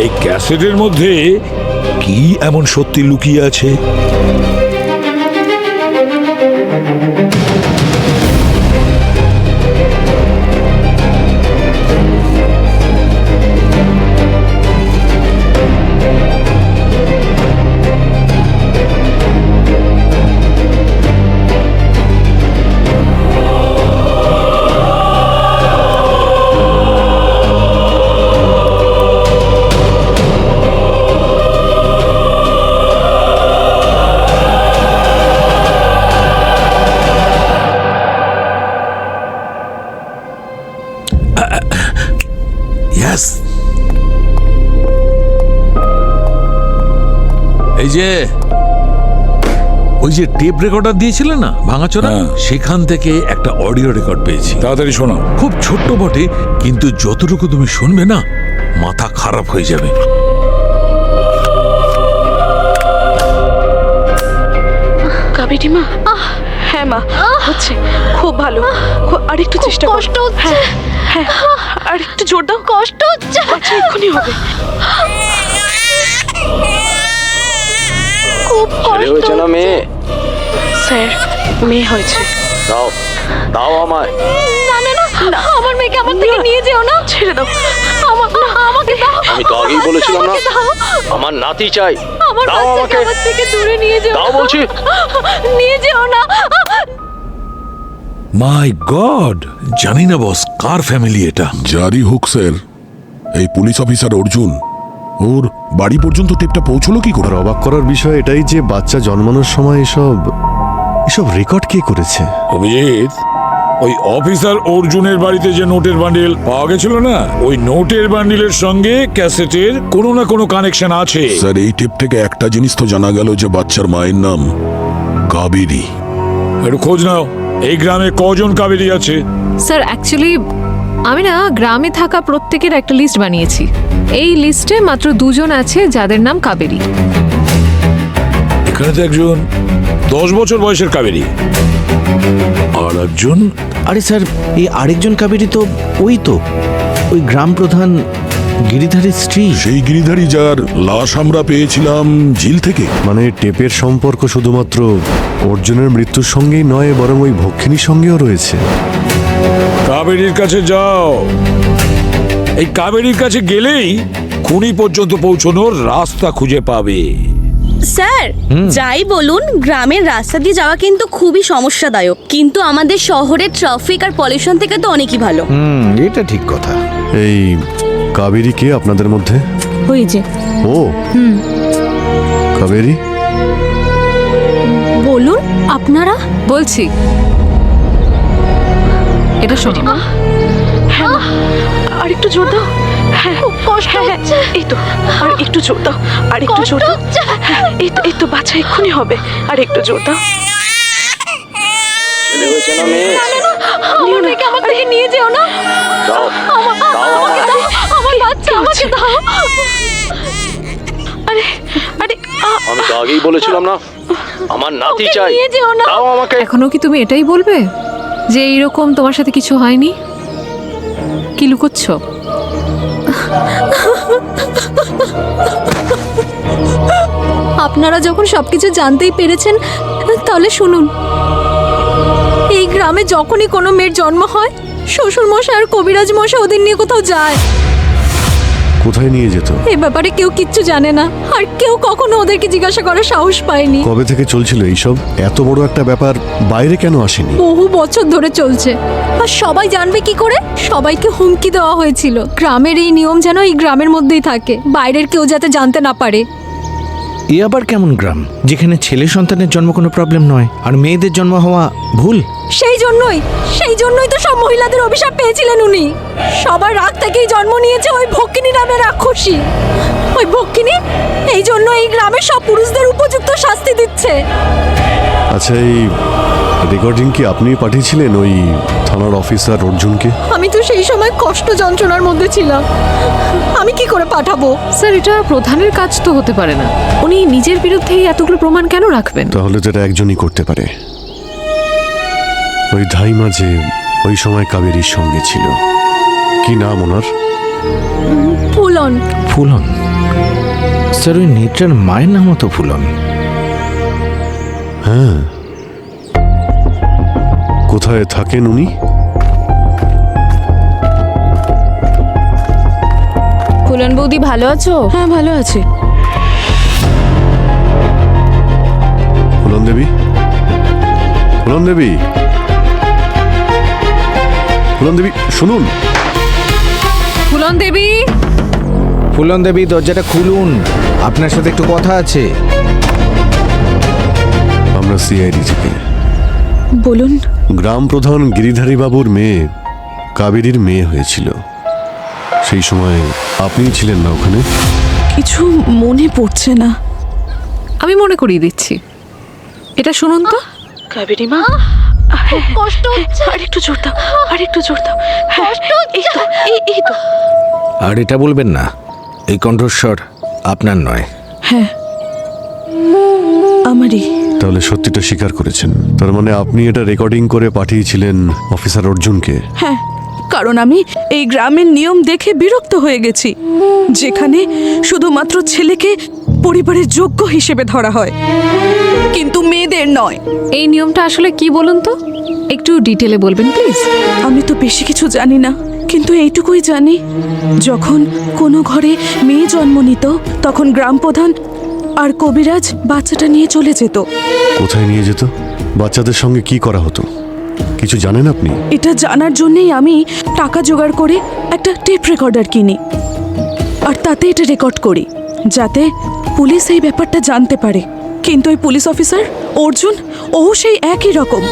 এই ক্যাসেটের মধ্যে কি এমন সত্যি লুকিয়ে আছে। এই যে ওই যে টেপ রেকর্ডার দিয়েছিলেন না ভাঙাচোরা, সেখান থেকে একটা অডিও রেকর্ড পেয়েছি। তাড়াতাড়ি শোনো। খুব ছোট্ট বটে, কিন্তু যতটুকু তুমি শুনবে না মাথা খারাপ হয়ে যাবে। কাবেরী মা? হ্যাঁ মা, হচ্ছে খুব ভালো। আর একটু চেষ্টা করো। কষ্ট হচ্ছে। হ্যাঁ, আর একটু জোর দাও। কষ্ট হচ্ছে। আচ্ছা, এক্ষুনি হবে। খুব কষ্ট হয়েছে না মেয়ে? স্যার, মেয়ে হয়েছে। দাও দাও আমায়। না না না, আমার মেয়েকে আমার থেকে নিয়ে যেও না। ছেড়ে দাও আমাকে দাও। আমি তো আগেই বলেছিলাম না, আমার নাতি চাই। দাও আমাকে। আমার থেকে দূরে নিয়ে যেও। দাও বলছি। নিয়ে যেও না। মাই গড, জানি না বস কার ফ্যামিলি এটা। যারই হোক স্যার, এই পুলিশ অফিসার অর্জুন, ওর বাড়ি পর্যন্ত টেপটা পৌঁছলো কি করে? অবাক করার বিষয় এটাই যে বাচ্চা জন্মানোর সময় এসব রেকর্ড কে করেছে? অভিজিৎ, ওই অফিসার অর্জুনের বাড়িতে যে নোটের বান্ডিল পাওয়া গেছিল না, ওই নোটের বান্ডিলের সঙ্গে ক্যাসেটের কোনো না কোনো কানেকশন আছে। স্যার, এই টেপ থেকে একটা জিনিস তো জানা গেল যে বাচ্চার মায়ের নাম কাবেরী। একটু খোঁজ নাও, এই গ্রামে কজন কাবেরী আছে? স্যার, অ্যাকচুয়ালি আমি না গ্রামে থাকা প্রত্যেকের একটা লিস্ট বানিয়েছি। এই লিস্টে মাত্র 2 জন আছে যাদের নাম কাবেরী। এখানে তো একজন 10 বছর বয়সের কাবেরী, আর একজন। আরে স্যার, এই আরেকজন কাবেরী তো ওই গ্রাম প্রধান গিরিধারীর স্ত্রী। সেই গিরিধারী যার লাশ আমরা পেয়েছিলাম ঝিল থেকে। মানে টেপের সম্পর্ক শুধুমাত্র অর্জুনের মৃত্যুর সঙ্গেই নয়, বরং ওই ভক্ষিনীর সঙ্গেও রয়েছে। কাবেরীর কাছে যাও। এই কাবেরীর কাছে গেলেই খুনি পর্যন্ত পৌঁছানোর রাস্তা খুঁজে পাবে। স্যার, যাই বলুন, গ্রামের রাস্তা দিয়ে যাওয়া কিন্তু খুবই সমস্যাদায়ক, কিন্তু আমাদের শহরের ট্রাফিক আর পলিউশন থেকে তো অনেকই ভালো। এটা ঠিক কথা। এই কাবেরী কে আপনাদের মধ্যে? ওই যে ও কাবেরী, বলুন আপনারা। বলছি, এটা শোনো। হ্যাঁ, আর একটু জোর দাও। হ্যাঁ, কষ্ট হচ্ছে। এই তো, আর একটু জোর দাও, আর একটু জোর দাও। হ্যাঁ, এই তো বাচ্চা এক্ষুনি হবে, আর একটু জোর দাও। আমার মেয়েকে আমার থেকে নিয়ে যেও না। আমার বাচ্চা আমাকে দাও। আরে আরে, আমি তো আগেই বলেছিলাম না, আমার নাতি চাই। নিয়ে যেও না। দাও আমাকে। এখনো কি তুমি এটাই বলবে যে এইরকম তোমার সাথে কিছু হয়নি? কি লুকোচ্ছ? আপনারা যখন সবকিছু জানতেই পেরেছেন, তাহলে শুনুন। এই গ্রামে যখনই কোনো মেয়ের জন্ম হয়, শ্বশুর মশাই আর কবিরাজ মশাই ওদের নিয়ে কোথাও যায়। কোথায় নিয়ে যেত? এ ব্যাপারে কেউ কিচ্ছু জানে না, আর কেউ কখনো ওদেরকে জিজ্ঞাসা করার সাহস পায়নি। কবে থেকে চলছিল এইসব? এত বড় একটা ব্যাপার বাইরে কেন আসেনি? বহু বছর ধরে চলছে, আর সবাই জানবে কি করে? সবাইকে হুমকি দেওয়া হয়েছিল। গ্রামের এই নিয়ম যেন এই গ্রামের মধ্যেই থাকে, বাইরের কেউ যাতে জানতে না পারে। এ আবার কেমন গ্রাম যেখানে ছেলে সন্তানের জন্ম কোনো প্রবলেম নয়, আর মেয়েদের জন্ম হওয়া ভুল? সেই জন্যই তো সব মহিলাদের অভিশাপ পেয়েছিলেন উনি। সবার রাগ থেকেই জন্ম নিয়েছে ওই ভক্ষিনী নামের রাক্ষসী। ওই ভক্ষিনী এই জন্য এই গ্রামের সব পুরুষদের উপযুক্ত শাস্তি দিচ্ছে। আচ্ছা, এই রেকর্ডিং কি আপনি পাঠিয়েছিলেন ওই থানার অফিসার অর্জুনকে? আমি তো সেই সময় কষ্ট যন্ত্রণার মধ্যে ছিলাম, আমি কি করে পাঠাবো? স্যার, এটা প্রধানের কাজ তো হতে পারে না। উনি নিজের বিরুদ্ধেই এতগুলো প্রমাণ কেন রাখবেন? তাহলে তো এটা একজনই করতে পারে। ওই ধাইমা যে ওই সময় কাবেরীর সঙ্গে ছিল, কি নাম ওনার? ফুলন। ফুলন? স্যার, ওই নেত্রার মায়ের নামও তো ফুলন। হ্যাঁ, কোথায় থাকেন উনি? ফুলন বৌদি, ভালো আছো? হ্যাঁ, ভালো আছে। ফুলন দেবী, ফুলন দেবী, ফুলন দেবী, শুনুন। ফুলন দেবী, ফুলন দেবী, দরজাটা খুলুন, আপনার সাথে একটু কথা আছে। আমরা সিআইডি থেকে। বলুন। গ্রাম প্রধান গিরিধারী বাবুর মেয়ে কাবেরীর মেয়ে হয়েছিল, সেই সময় আপনি ছিলেন না ওখানে? কিছু মনে পড়ছে না। আমি মনে করিয়ে দিচ্ছি। এটা শুনুন তো। কাবেরী মা, কষ্ট হচ্ছে। আর একটু জোর দাও, আর একটু জোর দাও। এই তো। আর এটা বলবেন না, এই কণ্ঠস্বর আপনার নয়। হ্যাঁ, আমারই। তাহলে সত্যিটা স্বীকার করেছেন? তার মানে আপনি এটা রেকর্ডিং করে পাঠিয়েছিলেন অফিসার অর্জুনকে? হ্যাঁ, কারণ আমি এই গ্রামের নিয়ম দেখে বিরক্ত হয়ে গেছি, যেখানে শুধুমাত্র ছেলেকে পরিবারের যোগ্য হিসেবে ধরা হয়, কিন্তু মেয়েদের নয়। এই নিয়মটা আসলে কি বলুন তো, একটু ডিটেলে বলবেন প্লিজ। আমি তো বেশি কিছু জানি না, কিন্তু এইটুকুই জানি, যখন কোনো ঘরে মেয়ে জন্ম নিত, তখন গ্রাম প্রধান আর কবিরাজ বাচ্চাটা নিয়ে চলে যেত। কোথায় নিয়ে যেত? বাচ্চাদের সঙ্গে কি করা হতো কিছু জানেন আপনি? এটা জানার জন্যই আমি টাকা জোগাড় করে একটা টেপ রেকর্ডার কিনি, আর তাতে এটা রেকর্ড করি, যাতে পুলিশ এই ব্যাপারটা জানতে পারে। কিন্তু ওই পুলিশ অফিসার অর্জুন, ও সেই একই রকম।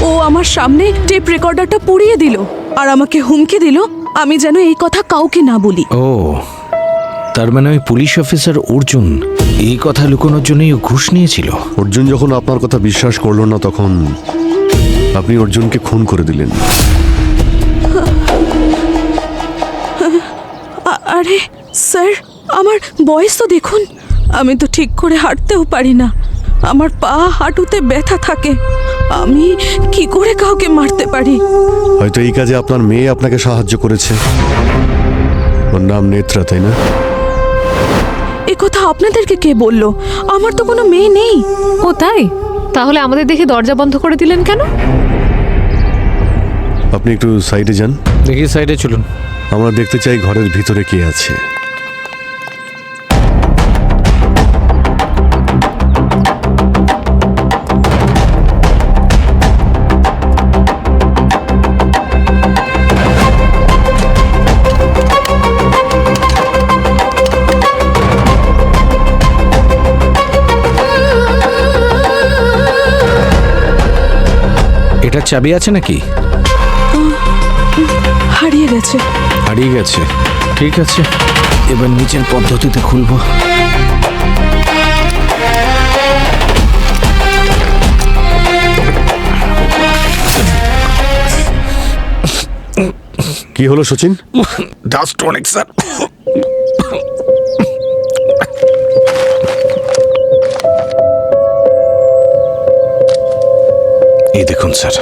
ও আমার সামনে টেপ রেকর্ডারটা পুড়িয়ে দিল, আর আমাকে হুমকি দিল আমি যেন এই কথা কাউকে না বলি। ও, তার মানে ওই পুলিশ অফিসার অর্জুন এই কথা লুকানোর জন্যই ঘুষ নিয়েছিল। অর্জুন যখন আপনার কথা বিশ্বাস করলো না, তখন আপনি অর্জুনকে খুন করে দিলেন। আরে স্যার, আমার বয়স তো দেখুন, আমি তো ঠিক করে হাঁটতেও পারি না, আমার পা হাঁটুতে ব্যথা থাকে, আমি কি করে কাউকে মারতে পারি? হয়তো এই কাজে আপনার মেয়ে আপনাকে সাহায্য করেছে। ওর নাম নেত্রা, তাই না? এ কথা আপনাদেরকে কে বলল? আমার তো কোনো মেয়ে নেই। ও তাই? তাহলে আমাদের দেখে দরজা বন্ধ করে দিলেন কেন? আপনি একটু সাইডে যান। দেখি সাইডে চলুন। আমরা দেখতে চাই ঘরের ভিতরে কে আছে। এটার চাবি আছে নাকি? হারিয়ে গেছে। হারিয়ে গেছে, ঠিক আছে, এবার নিচের পদ্ধতিতে খুলবো। কি হলো সচিন? ডাস্ট অনেক স্যার। এই দেখুন স্যার,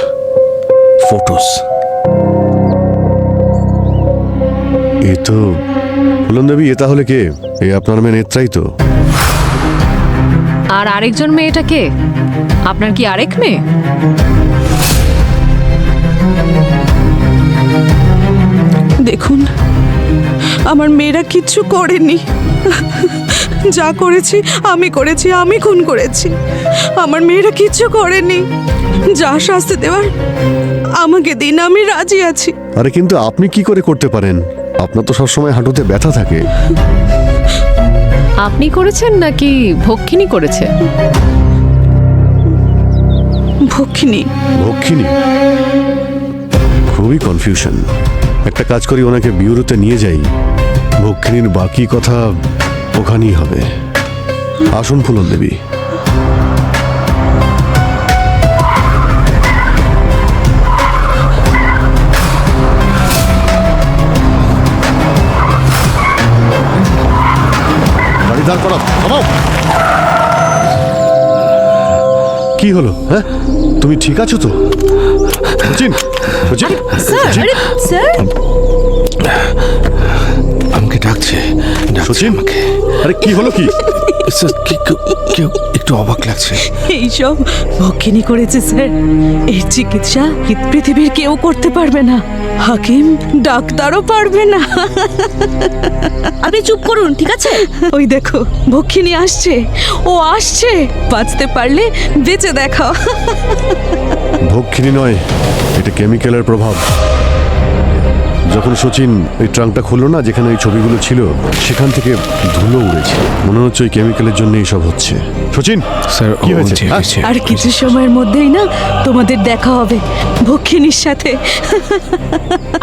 ফটোস। এ তো ফুলন দেবী, এ তাহলে কে? এ আপনার মেয়ে নেত্রাই তো। আর আরেকজন মেয়েটা কে? আপনার কি আরেক মেয়ে? দেখুন, আমার মেয়েরা কিচ্ছু করেনি। যা করেছি আমি করেছি, আমি খুন করেছি। আমার মেয়েরা কিচ্ছু করেনি। যা শাস্তি দেওয়ার আমাকে দিন, আমি রাজি আছি। আরে কিন্তু আপনি কি করে করতে পারেন? আপনার তো সবসময় হাঁটুতে ব্যথা থাকে। আপনি করেছেন নাকি ভক্ষিনী করেছে? ভক্ষিনী। ভক্ষিনী? খুবই কনফিউশন। একটা কাজ করি, ওনাকে বিউরোতে নিয়ে যাই, ভক্ষিনীর বাকি কথা ওখানেই হবে। আসুন ফুলন দেবী। গাড়ি দাঁড় করাও, থামাও। কি হলো? হ্যাঁ, তুমি ঠিক আছো তো? সচিন, সচিন, সচিন। স্যার, আমাকে ডাকছে, সচিন, আরে কি হলো কি? স্যার, কেউ একটু অবাক লাগছে। এইসব ভক্ষিনী করেছে স্যার। এর চিকিৎসা পৃথিবীর কেউ করতে পারবে না, হাকিম ডাক্তারও পারবে না। আপনি চুপ করুন, ঠিক আছে? ওই দেখো, ভক্ষিনী আসছে, ও আসছে। বাঁচতে পারলে বেঁচে দেখাও। ভক্ষিনী নয়, এটা কেমিক্যালের প্রভাব। যখন সচিন এই ট্রাঙ্কটা খুললো না, যেখানে ওই ছবিগুলো ছিল, সেখান থেকে ধুলো উড়েছে। মনে হচ্ছে ওই কেমিক্যালের জন্য এইসব হচ্ছে। সচিন স্যার, কি হয়েছে? আর কিছু সময়ের মধ্যেই না তোমাদের দেখা হবে ভক্ষিনীর সাথে।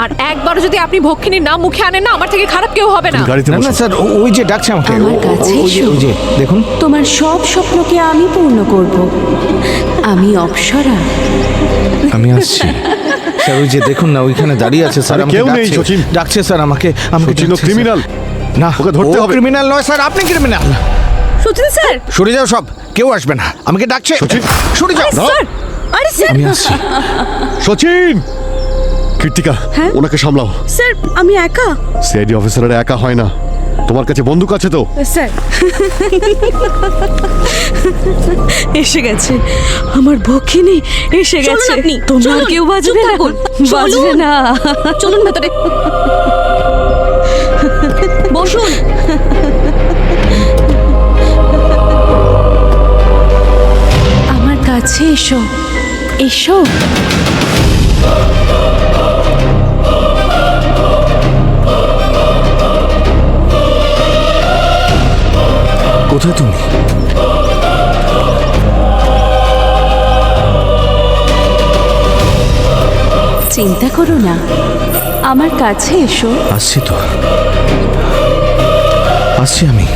আর একবার যদি আপনি ভক্ষিনীর নাম মুখে আনেন না, আমার থেকে খারাপ কেউ হবে না। গাড়িতে না বসো। না স্যার, ওই যে ডাকছে আমাকে। আমার কাছে ওই যে দেখুন। তোমার সব স্বপ্নকে আমি পূর্ণ করব। আমি অপ্সরা। আমি আসছি স্যার। ওই যে দেখুন না, ওইখানে দাঁড়িয়ে আছে স্যার। আরে আমাকে কেউ নেই, ডাকছে। সচিন। ডাকছে স্যার আমাকে। সচিন ও ক্রিমিনাল। না, ওকে ধরতে হবে। ক্রিমিনাল নয় স্যার, আপনি ক্রিমিনাল। সচিন স্যার, সরে যাও সব, কেউ আসবে না। আমাকে ডাকছে। সচিন, সরে যাও। স্যার, আরে স্যার, আমি আসছি। সচিন, কীর্তিকা, ওনাকে সামলাও। স্যার আমি একা। সিআইডি অফিসাররা একা হয় না। তোমার কাছে বন্দুক আছে তো? স্যার, এসে গেছে আমার ভক্ষিনী, এসে চলুন গেছে। আপনি, তোমার চলুন, কেউ বাজবে চুপ না, থাকুন। বাজবে চলুন। না। চলুন ভেতরে বসুন। আমার কাছে এসো, এসো। কোথায় তুমি? চিন্তা করো না, আমার কাছে এসো। আসছি তো, আসছি আমি।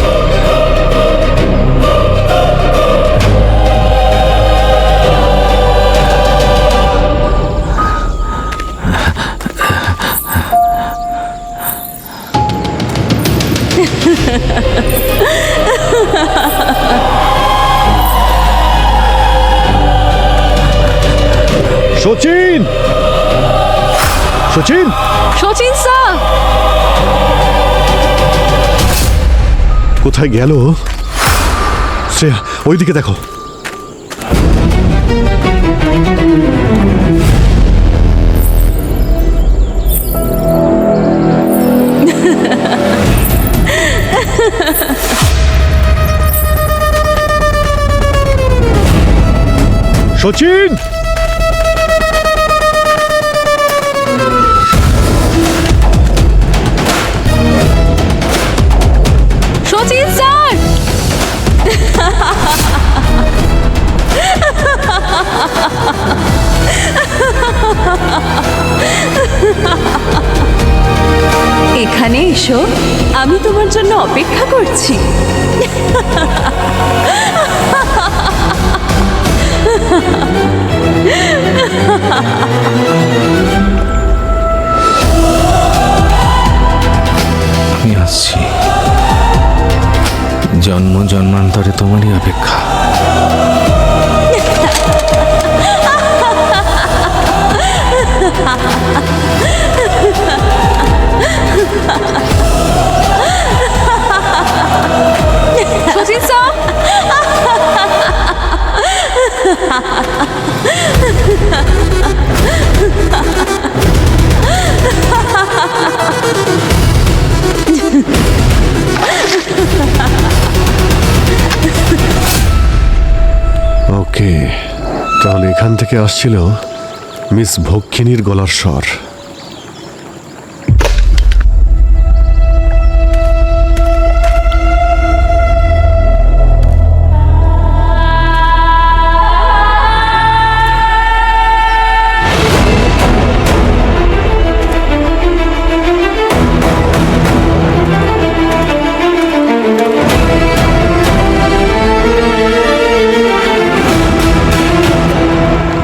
সচিন, সচিন, সচিন স্যার, কোথায় গেল? শ্রেয়া, ওইদিকে দেখো। সচিন, সচিন স্যার, এখানে এসো, আমি তোমার জন্য অপেক্ষা করছি। আমি আসছি, জন্ম জন্মান্তরে তোমারই অপেক্ষা। সচিন স্যার, ওকে, তাহলে এখান থেকে আসছিল মিস ভক্ষিনীর গলার স্বর।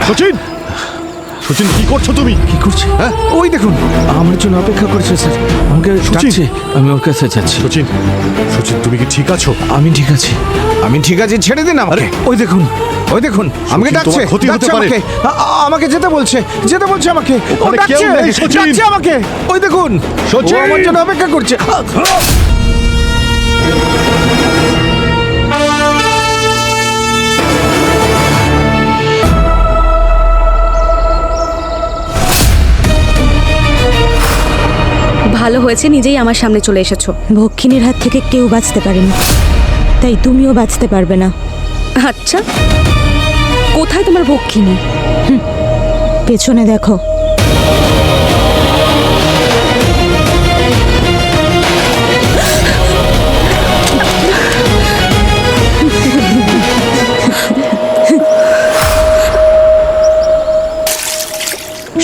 সচিন, সচিন কি করছো তুমি? কি করছে? হ্যাঁ, ওই দেখুন, আমার জন্য অপেক্ষা করছে স্যার, আমাকে ডাকছে, আমি ওর কাছে যাচ্ছি। সচিন, সচিন তুমি কি ঠিক আছো? আমি ঠিক আছি, আমি ঠিক আছি, ছেড়ে দিন আমাকে। ওই দেখুন, ওই দেখুন, আমাকে সচিন, ডাকছে, তোমার ক্ষতি হতে ডাকছে পারে। আমাকে, আমাকে যেতে বলছে, যেতে বলছে আমাকে। ও ওখানে কেউ ডাকছে, নেই, সচিন। ডাকছে আমাকে। ওই দেখুন, সচিন। ও আমার জন্য অপেক্ষা করছে। ভালো হয়েছে নিজেই আমার সামনে চলে এসেছো। ভক্ষিনীর হাত থেকে কেউ বাঁচতে পারেনি, তাই তুমিও বাঁচতে পারবে না। আচ্ছা, কোথায় তোমার ভক্ষিনী? পেছনে দেখো।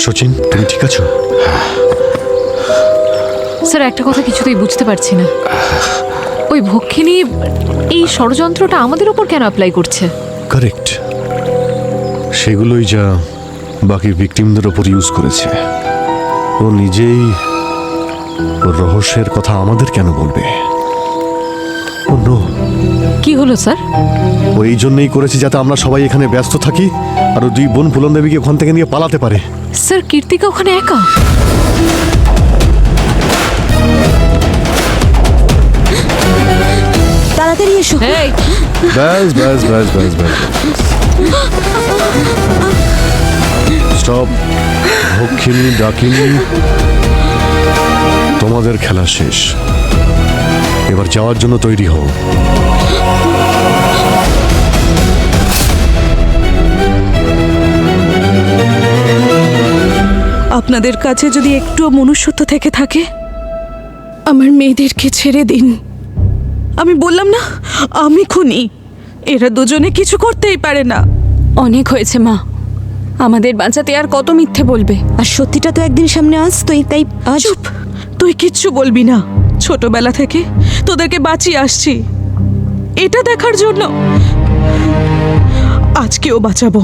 সচিন তুমি ঠিক আছো? স্যার, একটা কথা কিছুতেই বুঝতে পারছি না, ওই ভক্ষিনী এই ষড়যন্ত্রটা আমাদের ওপর কেন অ্যাপ্লাই করছে? কারেক্ট, সেগুলোই যা বাকি ভিকটিমদের ওপর ইউজ করেছে। ও নিজেই ওর রহস্যের কথা আমাদের কেন বলবে? ও নো, কি হলো স্যার? ও এই জন্যই করেছে যাতে আমরা সবাই এখানে ব্যস্ত থাকি আর ও দুই বোন ফুলন দেবীকে ওখান থেকে নিয়ে পালাতে পারে। স্যার, কীর্তিকা ওখানে একা? তাড়াতাড়ি এসো। এই, ব্যাস ব্যাস ব্যাস ব্যাস ব্যাস, স্টপ। ভক্ষিনী, ডাকিনী, তোমাদের খেলা শেষ, এবার যাওয়ার জন্য তৈরি হও। আপনাদের কাছে যদি একটু মনুষ্যত্ব থেকে থাকে, আমার মেয়েদেরকে ছেড়ে দিন। আমি বললাম না, আমি খুনি। এরা দুজনে কিছু করতেই পারে না। অনেক হয়েছে মা, আমাদের বাঁচাতে আর কত মিথ্যে বলবে? আর সত্যিটা তো একদিন সামনে আসতোই, তাই আজ। চুপ, তুই কিচ্ছু বলবি না। ছোটবেলা থেকে তোদেরকে বাঁচিয়ে আসছি এটা দেখার জন্য, আজকেও বাঁচাবো।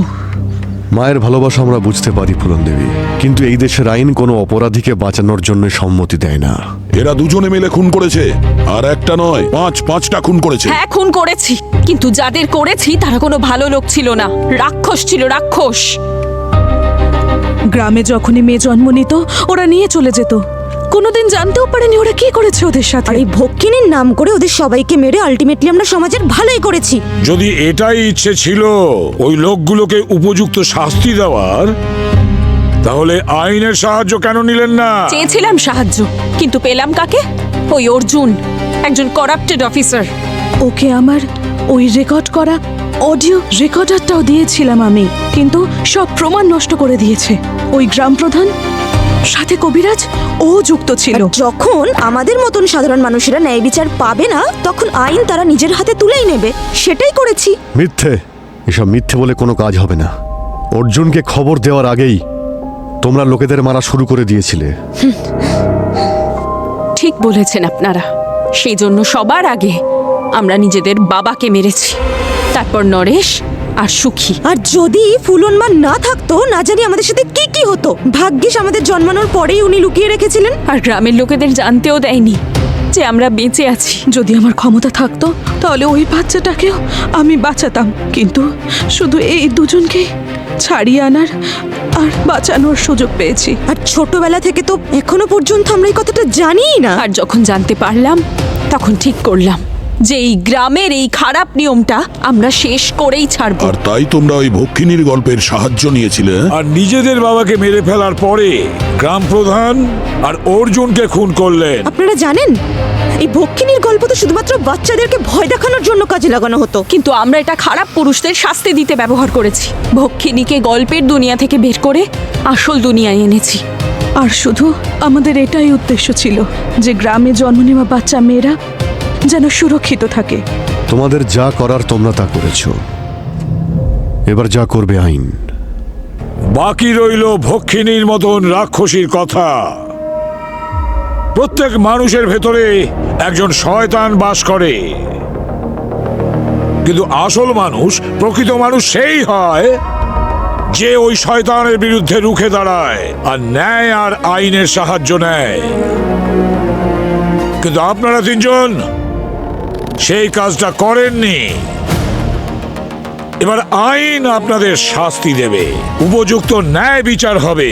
মায়ের ভালোবাসা আমরা বুঝতে পারি ফুলন দেবী, কিন্তু এই দেশের আইন কোনো অপরাধীকে বাঁচানোর জন্য সম্মতি দেয় না। এরা দুজনে মিলে খুন করেছে, আর একটা নয়, পাঁচটা খুন করেছে। হ্যাঁ, খুন করেছি, কিন্তু যাদের করেছি তারা কোনো ভালো লোক ছিল না, রাক্ষস ছিল, রাক্ষস। গ্রামে যখনই মেয়ে জন্ম নিত ওরা নিয়ে চলে যেত, কোনোদিন জানতেও পারেনি ওরা কি করেছে ওদের সাথে। আর এই ভক্ষিনীর নাম করে ওদের সবাইকে মেরে আলটিমেটলি আমরা সমাজের ভালোই করেছি। যদি এটাই ইচ্ছে ছিল ওই লোকগুলোকে উপযুক্ত শাস্তি দেওয়ার, তাহলে আইনের সাহায্য কেন নিলেন না? চেয়েছিলাম সাহায্য, কিন্তু পেলাম কাকে? ওই অর্জুন, একজন করাপ্টেড অফিসার। ওকে আমার ওই রেকর্ড করা অডিও রেকর্ডারটাও দিয়েছিলাম আমি, কিন্তু সব প্রমাণ নষ্ট করে দিয়েছে। ওই গ্রাম প্রধান সাথে কবিরাজ ও যুক্ত ছিল। যখন আমাদের মতন সাধারণ মানুষেরা ন্যায় বিচার পাবে না, তখন আইন তারা নিজের হাতে তুলেই নেবে, সেটাই করেছি। মিথ্যে, এসব মিথ্যে বলে কোনো কাজ হবে না। অর্জুনকে খবর দেওয়ার আগেই তোমরা লোকেদের মারা শুরু করে দিয়েছিলে। ঠিক বলেছেন আপনারা। সেই জন্য সবার আগে আমরা নিজেদের বাবাকে মেরেছি, তারপর নরেশ আর সুখী। আর যদি ফুলনমান না থাকতো, না জানি আমাদের সাথে কি কি হতো। ভাগ্যিস আমাদের জন্মানোর পরেই উনি লুকিয়ে রেখেছিলেন, আর গ্রামের লোকেদের জানতেও দেয়নি যে আমরা বেঁচে আছি। যদি আমার ক্ষমতা থাকতো তাহলে ওই বাচ্চাটাকেও আমি বাঁচাতাম, কিন্তু শুধু এই দুজনকেই ছাড়িয়ে আনার আর বাঁচানোর সুযোগ পেয়েছি। আর ছোটবেলা থেকে তো এখনো পর্যন্ত আমরা এই কথাটা জানিই না। আর যখন জানতে পারলাম, তখন ঠিক করলাম যে এই গ্রামের এই খারাপ নিয়মটা আমরা শেষ করেই ছাড়ব। আর তাই তোমরা ওই ভক্ষিনীর গল্পের সাহায্য নিয়েছিলে। আর নিজেদের বাবাকে মেরে ফেলার পরে গ্রাম প্রধান আর অর্জুনকে খুন করলেন। আপনারা জানেন, এই ভক্ষিনীর গল্প তো শুধুমাত্র বাচ্চাদেরকে ভয় দেখানোর জন্য কাজে লাগানো হতো, কিন্তু আমরা এটা খারাপ পুরুষদের শাস্তি দিতে ব্যবহার করেছি। ভক্ষিনীকে গল্পের দুনিয়া থেকে বের করে আসল দুনিয়ায় এনেছি। আর শুধু আমাদের এটাই উদ্দেশ্য ছিল যে গ্রামে জন্ম নেওয়া বাচ্চা মেয়েরা যেন সুরক্ষিত থাকে। তোমাদের যা করার তোমরা তা করেছো, এবার যা করবে আইন। বাকি রইল ভক্ষিনীর মতন রাক্ষসীর কথা। প্রত্যেক মানুষের ভেতরে একজন শয়তান বাস করে, কিন্তু আসল মানুষ, প্রকৃত মানুষ সেই হয় যে ওই শয়তানের বিরুদ্ধে রুখে দাঁড়ায় আর ন্যায় আর আইনের সাহায্য নেয়। কিন্তু আপনারা তিনজন সেই কাজটা করেননি। এবার আইন আপনাদের শাস্তি দেবে, উপযুক্ত ন্যায় বিচার হবে।